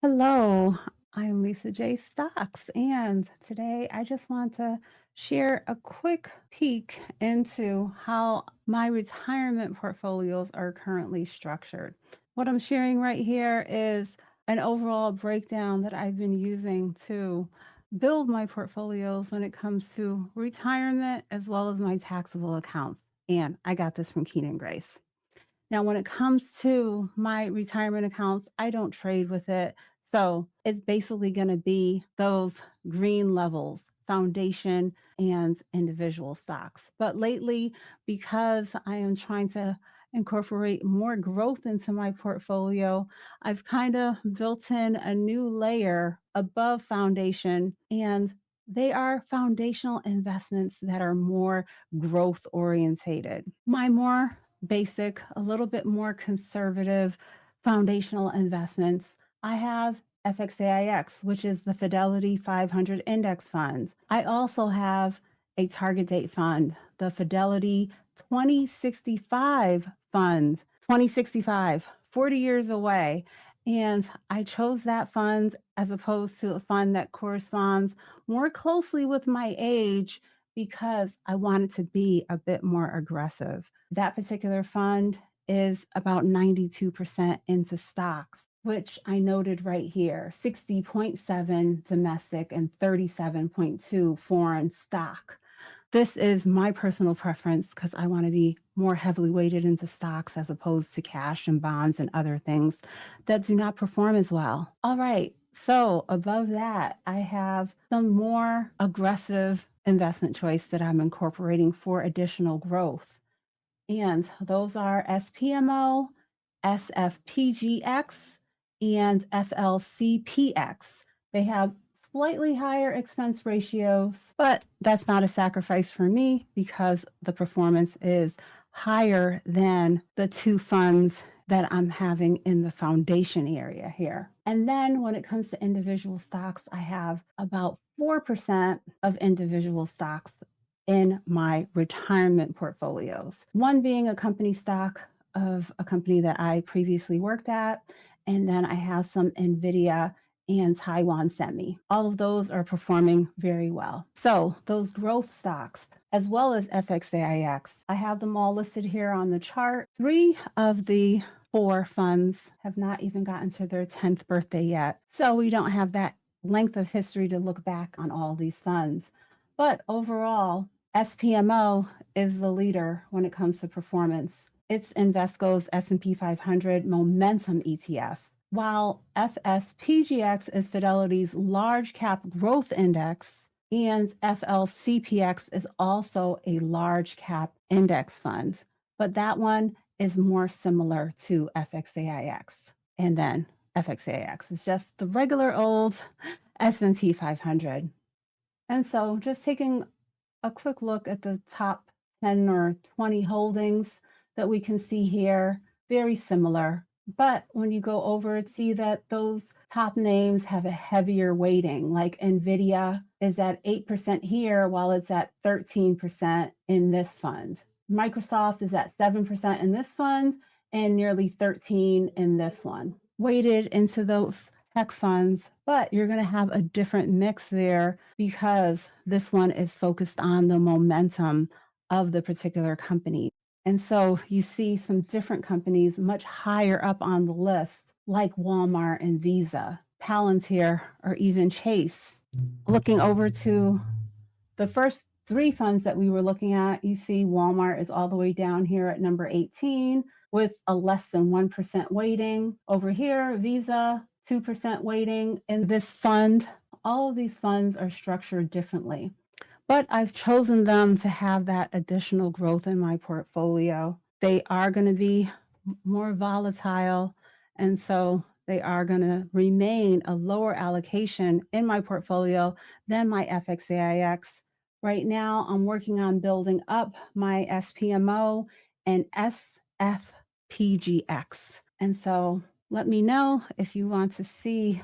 Hello, I'm Lisa J. Stocks, and today I just want to share a quick peek into how my retirement portfolios are currently structured. What I'm sharing right here is an overall breakdown that I've been using to build my portfolios when it comes to retirement as well as my taxable accounts. And I got this from Kenan Grace. Now, when it comes to my retirement accounts, I don't trade with it. So it's basically going to be those green levels, foundation and individual stocks. But lately, because I am trying to incorporate more growth into my portfolio, I've kind of built in a new layer above foundation, and they are foundational investments that are more growth orientated. My more basic, a little bit more conservative foundational investments, I have FXAIX, which is the Fidelity 500 Index Fund. I also have a target date fund, the Fidelity 2065 Fund. 2065, 40 years away. And I chose that fund as opposed to a fund that corresponds more closely with my age because I wanted to be a bit more aggressive. That particular fund is about 92% into stocks, which I noted right here, 60.7 domestic and 37.2 foreign stock. This is my personal preference because I want to be more heavily weighted into stocks as opposed to cash and bonds and other things that do not perform as well. All right. So above that, I have some more aggressive investment choice that I'm incorporating for additional growth. And those are SPMO, SFPGX, and FLCPX. They have slightly higher expense ratios, but that's not a sacrifice for me because the performance is higher than the two funds that I'm having in the foundation area here. And then when it comes to individual stocks, I have about 4% of individual stocks in my retirement portfolios. One being a company stock of a company that I previously worked at, and then I have some Nvidia and Taiwan Semi. All of those are performing very well. So those growth stocks, as well as FXAIX, I have them all listed here on the chart. Three of the four funds have not even gotten to their 10th birthday yet. So we don't have that length of history to look back on all these funds. But overall, SPMO is the leader when it comes to performance. It's Invesco's S&P 500 Momentum ETF, while FSPGX is Fidelity's Large Cap Growth Index, and FLCPX is also a large cap index fund. But that one is more similar to FXAIX. And then FXAIX is just the regular old S&P 500. And so just taking a quick look at the top 10 or 20 holdings that we can see here, very similar. But when you go over, see that those top names have a heavier weighting, like Nvidia is at 8% here, while it's at 13% in this fund. Microsoft is at 7% in this fund and nearly 13 in this one. Weighted into those tech funds, but you're going to have a different mix there because this one is focused on the momentum of the particular company. And so you see some different companies much higher up on the list, like Walmart and Visa, Palantir, or even Chase. Looking over to the first three funds that we were looking at, you see Walmart is all the way down here at number 18 with a less than 1% weighting. Over here, Visa, 2% weighting in this fund. All of these funds are structured differently, but I've chosen them to have that additional growth in my portfolio. They are going to be more volatile, and so they are going to remain a lower allocation in my portfolio than my FXAIX. Right now, I'm working on building up my SPMO and SFPGX. And so let me know if you want to see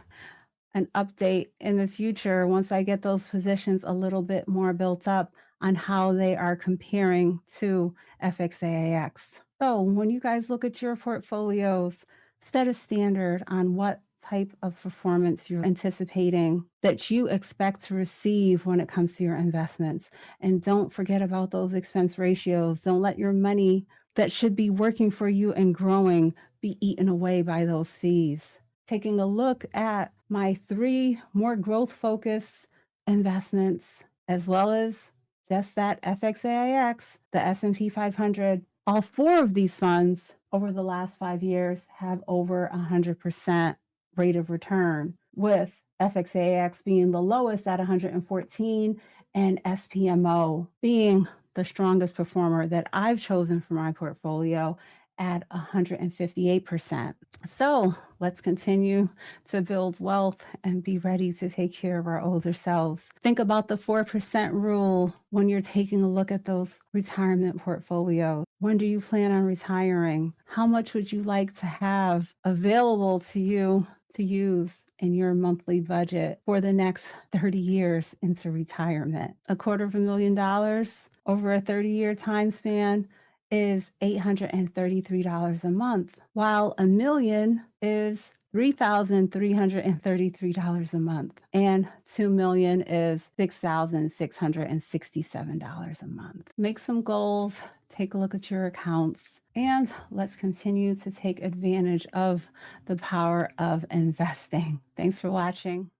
an update in the future once I get those positions a little bit more built up on how they are comparing to FXAIX. So when you guys look at your portfolios, set a standard on what type of performance you're anticipating that you expect to receive when it comes to your investments. And don't forget about those expense ratios. Don't let your money that should be working for you and growing be eaten away by those fees. Taking a look at my 3 more growth focused investments, as well as just that FXAIX, the S&P 500, all 4 of these funds over the last 5 years have over 100% rate of return, with FXAIX being the lowest at 114 and SPMO being the strongest performer that I've chosen for my portfolio at 158%. So let's continue to build wealth and be ready to take care of our older selves. Think about the 4% rule when you're taking a look at those retirement portfolios. When do you plan on retiring? How much would you like to have available to you to use in your monthly budget for the next 30 years into retirement? $250,000 over a 30-year time span is $833 a month, while $1 million is $3,333 a month, and $2 million is $6,667 a month. Make some goals, take a look at your accounts, and let's continue to take advantage of the power of investing. Thanks for watching.